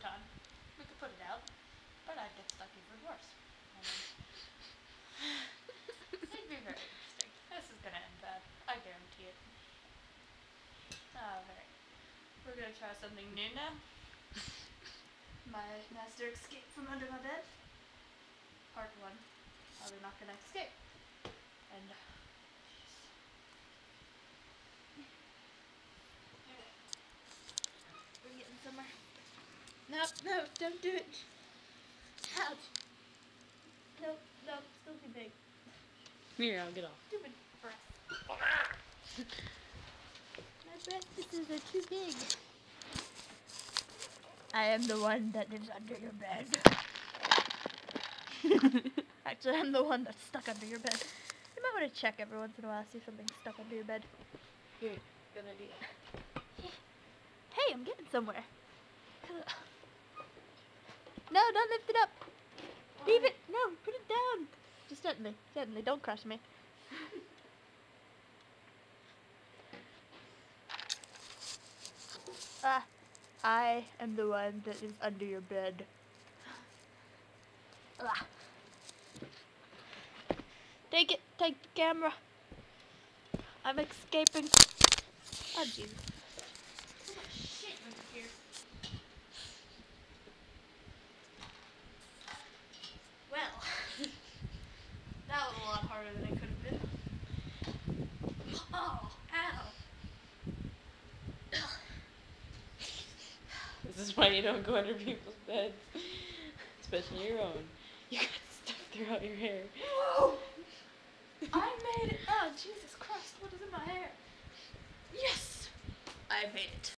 time. We could put it out, but I'd get stuck even worse. It'd be very interesting. This is gonna end bad. I guarantee it. Alright. We're gonna try something new now. My master escaped from under my bed. Part 1. How they're not gonna escape. And we're getting somewhere. No, don't do it. Ouch. No, still too big. Here, I'll get off. Stupid breath. My breasts are too big. I am the one that lives under your bed. Actually, I'm the one that's stuck under your bed. You might want to check every once in a while, see if something's stuck under your bed. Here, good idea. Hey, I'm getting somewhere. No, don't lift it up. Leave it. No, put it down. Just gently. Don't crush me. I am the one that is under your bed. Take the camera. I'm escaping. Oh, Jesus. So much shit under here. Well, that was a lot harder than it could have been. Oh, ow. This is why you don't go under people's beds. Especially your own. You got stuff throughout your hair. Whoa! I made it. Oh, Jesus Christ, what is in my hair? Yes! I made it.